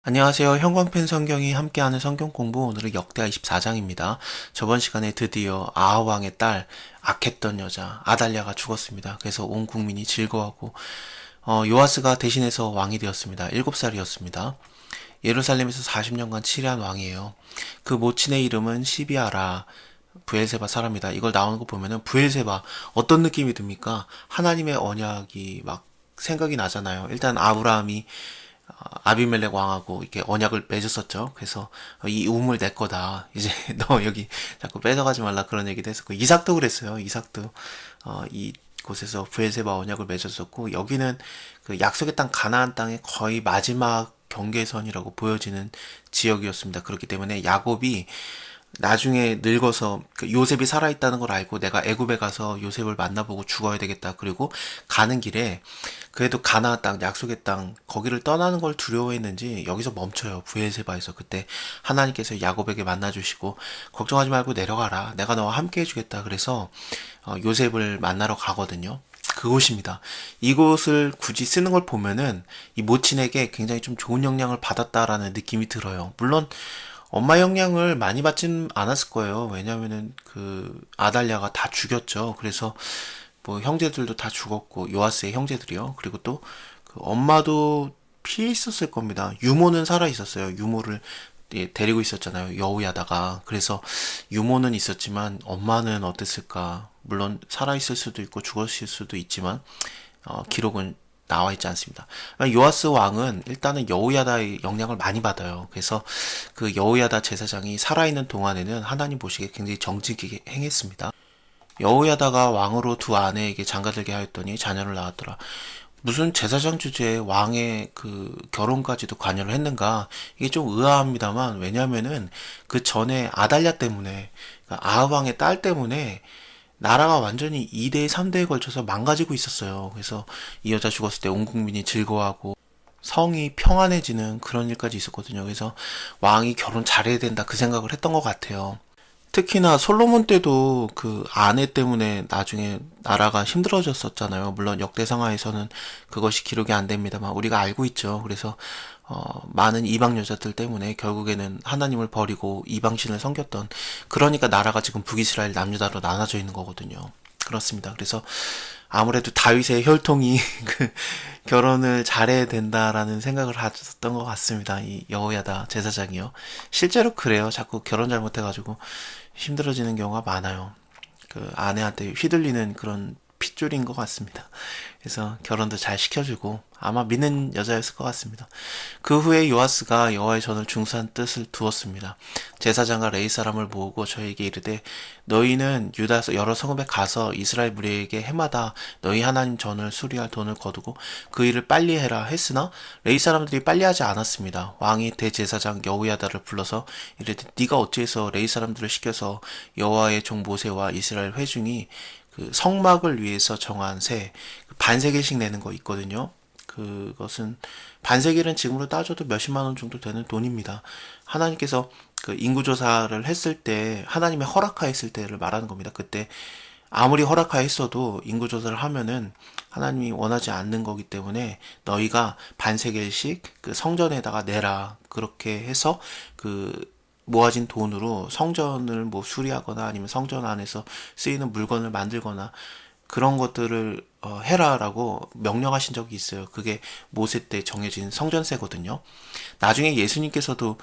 안녕하세요. 형광펜 성경이 함께하는 성경 공부, 오늘은 역대하 24장입니다. 저번 시간에 드디어 아하왕의 딸, 악했던 여자 아달랴가 죽었습니다. 그래서 온 국민이 즐거워하고 요아스가 대신해서 왕이 되었습니다. 7살이었습니다. 예루살렘에서 40년간 치레한 왕이에요. 그 모친의 이름은 시비아라, 부엘세바 사람이다. 이걸 나오는 거 보면은 부엘세바 어떤 느낌이 듭니까? 하나님의 언약이 막 생각이 나잖아요. 일단 아브라함이 아비멜렉 왕하고 이렇게 언약을 맺었었죠. 그래서 이 우물 내 거다. 이제 너 여기 자꾸 뺏어가지 말라 그런 얘기도 했었고, 이삭도 그랬어요. 이삭도 이 곳에서 브엘세바 언약을 맺었었고, 여기는 그 약속의 땅 가나안 땅의 거의 마지막 경계선이라고 보여지는 지역이었습니다. 그렇기 때문에 야곱이 나중에 늙어서 그 요셉이 살아있다는 걸 알고 내가 애굽에 가서 요셉을 만나보고 죽어야 되겠다. 그리고 가는 길에 그래도 가나안 땅, 약속의 땅 거기를 떠나는 걸 두려워했는지 여기서 멈춰요. 브엘세바에서. 그때 하나님께서 야곱에게 만나주시고 걱정하지 말고 내려가라. 내가 너와 함께 해주겠다. 그래서 요셉을 만나러 가거든요. 그곳입니다. 이곳을 굳이 쓰는 걸 보면은 이 모친에게 굉장히 좀 좋은 영향을 받았다라는 느낌이 들어요. 물론 엄마 영향을 많이 받진 않았을 거예요. 왜냐면은 그 아달랴가 다 죽였죠. 그래서 뭐 형제들도 다 죽었고, 요아스의 형제들이요. 그리고 또 그 엄마도 피해 있었을 겁니다. 유모는 살아 있었어요. 유모를 데리고 있었잖아요. 여우야다가. 그래서 유모는 있었지만 엄마는 어땠을까? 물론 살아 있을 수도 있고 죽었을 수도 있지만 기록은 나와 있지 않습니다. 요아스 왕은 일단은 여우야다의 영향을 많이 받아요. 그래서 그 여우야다 제사장이 살아있는 동안에는 하나님 보시기에 굉장히 정직하게 행했습니다. 여우야다가 왕으로 두 아내에게 장가들게 하였더니 자녀를 낳았더라. 무슨 제사장 주제에 왕의 그 결혼까지도 관여를 했는가? 이게 좀 의아합니다만, 왜냐면은 그 전에 아달랴 때문에, 그러니까 아합 왕의 딸 때문에 나라가 완전히 2대, 3대에 걸쳐서 망가지고 있었어요. 그래서 이 여자 죽었을 때 온 국민이 즐거워하고 성이 평안해지는 그런 일까지 있었거든요. 그래서 왕이 결혼 잘해야 된다 그 생각을 했던 것 같아요. 특히나 솔로몬 때도 그 아내 때문에 나중에 나라가 힘들어졌었잖아요. 물론 역대상하에서는 그것이 기록이 안 됩니다만 우리가 알고 있죠. 그래서 많은 이방 여자들 때문에 결국에는 하나님을 버리고 이방신을 섬겼던, 그러니까 나라가 지금 북이스라엘 남유다로 나눠져 있는 거거든요. 그렇습니다. 그래서 아무래도 다윗의 혈통이 그 결혼을 잘해야 된다라는 생각을 하셨던 것 같습니다. 이 여호야다 제사장이요. 실제로 그래요. 자꾸 결혼 잘못해가지고 힘들어지는 경우가 많아요. 그 아내한테 휘둘리는 그런 핏줄인 것 같습니다. 그래서 결혼도 잘 시켜주고 아마 믿는 여자였을 것 같습니다. 그 후에 요아스가 여호와의 전을 중수한 뜻을 두었습니다. 제사장과 레위 사람을 모으고 저에게 이르되, 너희는 유다 여러 성읍에 가서 이스라엘 무리에게 해마다 너희 하나님 전을 수리할 돈을 거두고 그 일을 빨리 해라 했으나 레위 사람들이 빨리 하지 않았습니다. 왕이 대제사장 여호야다를 불러서 이르되, 네가 어찌해서 레위 사람들을 시켜서 여호와의 종 모세와 이스라엘 회중이 그 성막을 위해서 정한 새 반세겔씩 내는 거 있거든요. 그것은 반세겔은 지금으로 따져도 몇십만 원 정도 되는 돈입니다. 하나님께서 그 인구조사를 했을 때 하나님의 허락하였을 때를 말하는 겁니다. 그때 아무리 허락하였어도 인구조사를 하면은 하나님이 원하지 않는 거기 때문에 너희가 반세겔씩 그 성전에다가 내라. 그렇게 해서 그 모아진 돈으로 성전을 뭐 수리하거나 아니면 성전 안에서 쓰이는 물건을 만들거나 그런 것들을 해라라고 명령하신 적이 있어요. 그게 모세 때 정해진 성전세거든요. 나중에 예수님께서도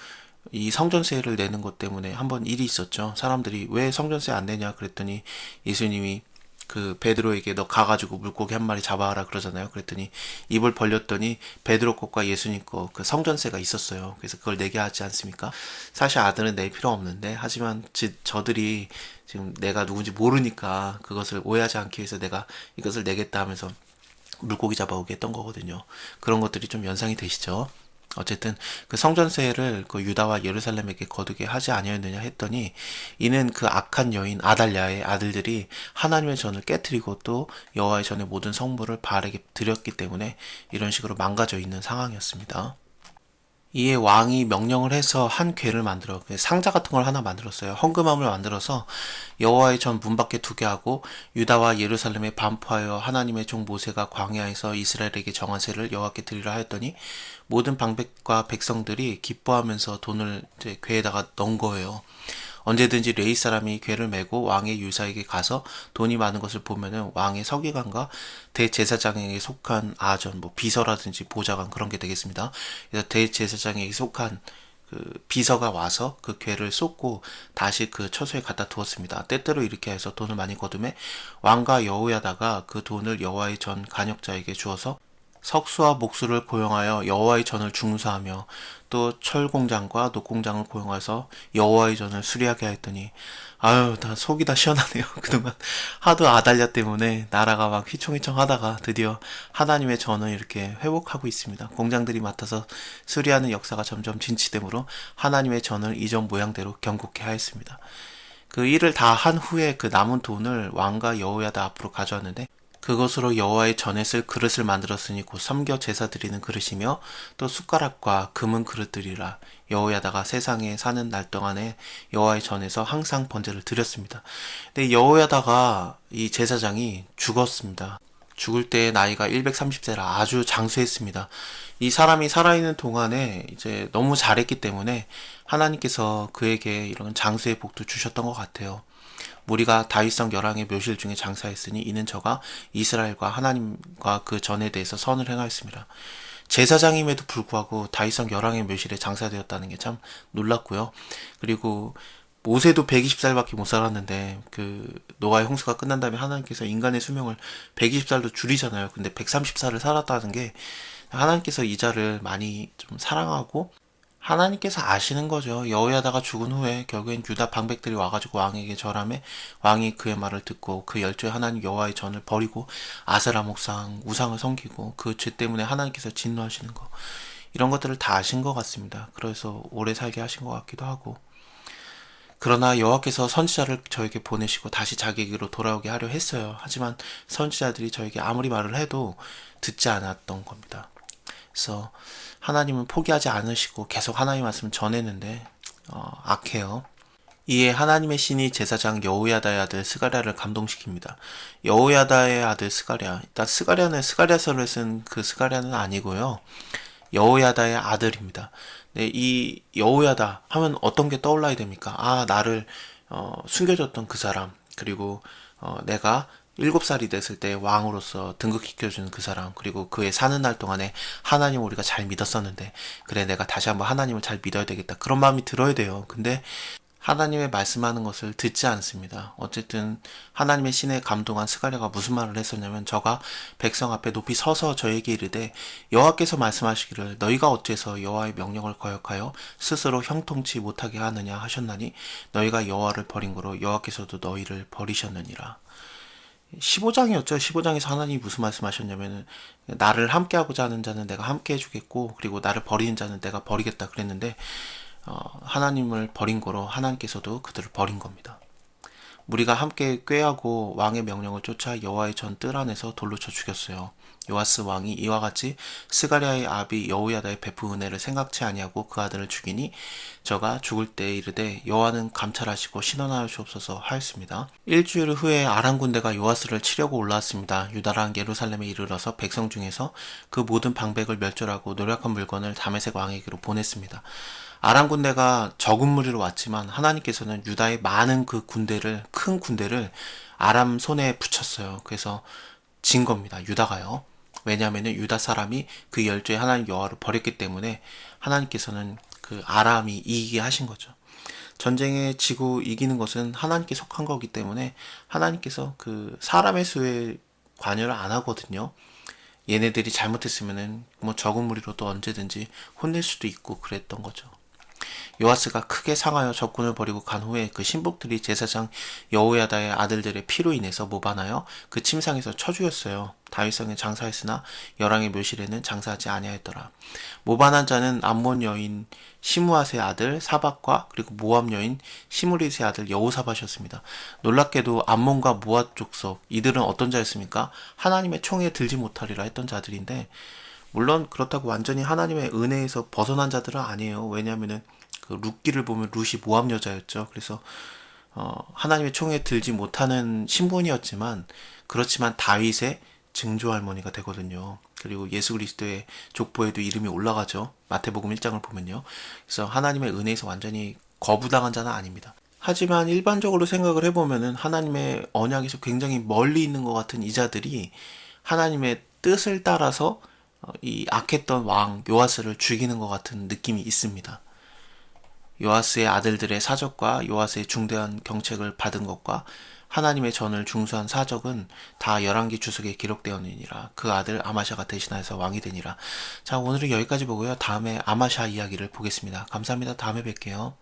이 성전세를 내는 것 때문에 한번 일이 있었죠. 사람들이 왜 성전세 안 내냐 그랬더니 예수님이 그 베드로에게 너 가가지고 물고기 한 마리 잡아와라 그러잖아요. 그랬더니 입을 벌렸더니 베드로 것과 예수님 거 그 성전세가 있었어요. 그래서 그걸 내게 하지 않습니까? 사실 아들은 낼 필요 없는데, 하지만 저들이 지금 내가 누군지 모르니까 그것을 오해하지 않기 위해서 내가 이것을 내겠다 하면서 물고기 잡아오게 했던 거거든요. 그런 것들이 좀 연상이 되시죠? 어쨌든 그 성전세를 그 유다와 예루살렘에게 거두게 하지 아니하였느냐 했더니, 이는 그 악한 여인 아달랴의 아들들이 하나님의 전을 깨뜨리고 또 여호와의 전의 모든 성물을 바알에게 드렸기 때문에 이런 식으로 망가져 있는 상황이었습니다. 이에 왕이 명령을 해서 한 궤를 만들어 상자 같은 걸 하나 만들었어요. 헌금함을 만들어서 여호와의 전 문 밖에 두게 하고 유다와 예루살렘에 반포하여 하나님의 종 모세가 광야에서 이스라엘에게 정한 세를 여호와께 드리라 하였더니 모든 방백과 백성들이 기뻐하면서 돈을 이제 궤에다가 넣은 거예요. 언제든지 레위 사람이 궤를 메고 왕의 유사에게 가서 돈이 많은 것을 보면은 왕의 서기관과 대제사장에게 속한 아전, 뭐 비서라든지 보좌관 그런 게 되겠습니다. 그래서 대제사장에게 속한 그 비서가 와서 그 궤를 쏟고 다시 그 처소에 갖다 두었습니다. 때때로 이렇게 해서 돈을 많이 거두매 왕과 여호야다가 그 돈을 여호와의 전 간역자에게 주어서 석수와 목수를 고용하여 여호와의 전을 중수하며 또 철공장과 녹공장을 고용해서 여호와의 전을 수리하게 하였더니 아유 다 속이 다 시원하네요. 그동안 하도 아달랴 때문에 나라가 막 휘청휘청 하다가 드디어 하나님의 전을 이렇게 회복하고 있습니다. 공장들이 맡아서 수리하는 역사가 점점 진치되므로 하나님의 전을 이전 모양대로 경고케 하였습니다. 그 일을 다 한 후에 그 남은 돈을 왕과 여호야다 앞으로 가져왔는데 그것으로 여호와의 전에 쓸 그릇을 만들었으니 곧 섬겨 제사 드리는 그릇이며 또 숟가락과 금은 그릇들이라. 여호야다가 세상에 사는 날 동안에 여호와의 전에서 항상 번제를 드렸습니다. 근데 여호야다가 이 제사장이 죽었습니다. 죽을 때 나이가 130세라 아주 장수했습니다. 이 사람이 살아있는 동안에 이제 너무 잘했기 때문에 하나님께서 그에게 이런 장수의 복도 주셨던 것 같아요. 우리가 다윗성 열왕의 묘실 중에 장사했으니 이는 저가 이스라엘과 하나님과 그 전에 대해서 선을 행하였습니다. 제사장임에도 불구하고 다윗성 열왕의 묘실에 장사되었다는 게 참 놀랍고요. 그리고 모세도 120살밖에 못 살았는데 그 노아의 홍수가 끝난 다음에 하나님께서 인간의 수명을 120살로 줄이잖아요. 근데 130살을 살았다는 게 하나님께서 이 자를 많이 좀 사랑하고 하나님께서 아시는 거죠. 여호야다가 죽은 후에 결국엔 유다 방백들이 와가지고 왕에게 절하매 왕이 그의 말을 듣고 그 열조의 하나님 여호와의 전을 버리고 아세라 목상 우상을 섬기고 그 죄 때문에 하나님께서 진노하시는 거 이런 것들을 다 아신 것 같습니다. 그래서 오래 살게 하신 것 같기도 하고 그러나 여호와께서 선지자를 저에게 보내시고 다시 자기에게로 돌아오게 하려 했어요. 하지만 선지자들이 저에게 아무리 말을 해도 듣지 않았던 겁니다. 그래서 하나님은 포기하지 않으시고 계속 하나님 말씀을 전했는데 악해요. 이에 하나님의 신이 제사장 여호야다의 아들 스가랴를 감동시킵니다. 여호야다의 아들 스가랴, 일단 스가랴는 스가랴서를 쓴 그 스가랴는 아니고요. 여호야다의 아들입니다. 네, 이 여호야다 하면 어떤 게 떠올라야 됩니까? 아, 나를 숨겨줬던 그 사람, 그리고 내가 7살이 됐을 때 왕으로서 등극시켜주는 그 사람, 그리고 그의 사는 날 동안에 하나님을 우리가 잘 믿었었는데 그래 내가 다시 한번 하나님을 잘 믿어야 되겠다 그런 마음이 들어야 돼요. 근데 하나님의 말씀하는 것을 듣지 않습니다. 어쨌든 하나님의 신에 감동한 스가랴가 무슨 말을 했었냐면 저가 백성 앞에 높이 서서 저에게 이르되 여호와께서 말씀하시기를 너희가 어째서 여호와의 명령을 거역하여 스스로 형통치 못하게 하느냐 하셨나니 너희가 여호와를 버린 거로 여호와께서도 너희를 버리셨느니라. 15장이었죠. 15장에서 하나님이 무슨 말씀하셨냐면은 나를 함께하고자 하는 자는 내가 함께 해주겠고 그리고 나를 버리는 자는 내가 버리겠다 그랬는데 하나님을 버린 거로 하나님께서도 그들을 버린 겁니다. 우리가 함께 꾀하고 왕의 명령을 쫓아 여호와의 전 뜰 안에서 돌로 쳐 죽였어요. 요아스 왕이 이와 같이 스가랴의 아비 여호야다의 베푼 은혜를 생각치 아니하고 그 아들을 죽이니 저가 죽을 때 이르되 여호와는 감찰하시고 신원하여 주옵소서 하였습니다. 일주일 후에 아람 군대가 요아스를 치려고 올라왔습니다. 유다랑 예루살렘에 이르러서 백성 중에서 그 모든 방백을 멸절하고 노력한 물건을 다메섹 왕에게로 보냈습니다. 아람 군대가 적은 무리로 왔지만 하나님께서는 유다의 많은 그 군대를 큰 군대를 아람 손에 붙였어요. 그래서 진 겁니다. 유다가요. 왜냐하면 유다 사람이 그 열조의 하나님 여호와를 버렸기 때문에 하나님께서는 그 아람이 이기게 하신 거죠. 전쟁에 지고 이기는 것은 하나님께 속한 거기 때문에 하나님께서 그 사람의 수에 관여를 안 하거든요. 얘네들이 잘못했으면은 뭐 적은 무리로도 언제든지 혼낼 수도 있고 그랬던 거죠. 요아스가 크게 상하여 적군을 버리고 간 후에 그 신복들이 제사장 여호야다의 아들들의 피로 인해서 모반하여 그 침상에서 쳐 죽였어요. 다윗성에 장사했으나 열왕의 묘실에는 장사하지 아니하였더라. 모반한 자는 암몬 여인 시므앗의 아들 사박과 그리고 모압 여인 시므릿의 아들 여호사밧이었습니다. 놀랍게도 암몬과 모압 족속 이들은 어떤 자였습니까? 하나님의 총에 들지 못하리라 했던 자들인데 물론 그렇다고 완전히 하나님의 은혜에서 벗어난 자들은 아니에요. 왜냐하면은 그 룻기를 보면 룻이 모압 여자였죠. 그래서 하나님의 총에 들지 못하는 신분이었지만 그렇지만 다윗의 증조 할머니가 되거든요. 그리고 예수 그리스도의 족보에도 이름이 올라가죠. 마태복음 1장을 보면요. 그래서 하나님의 은혜에서 완전히 거부당한 자는 아닙니다. 하지만 일반적으로 생각을 해보면은 하나님의 언약에서 굉장히 멀리 있는 것 같은 이자들이 하나님의 뜻을 따라서 이 악했던 왕 요아스를 죽이는 것 같은 느낌이 있습니다. 요아스의 아들들의 사적과 요아스의 중대한 경책을 받은 것과 하나님의 전을 중수한 사적은 다 열왕기 주석에 기록되었느니라. 그 아들 아마샤가 대신하여서 왕이 되니라. 자, 오늘은 여기까지 보고요. 다음에 아마샤 이야기를 보겠습니다. 감사합니다. 다음에 뵐게요.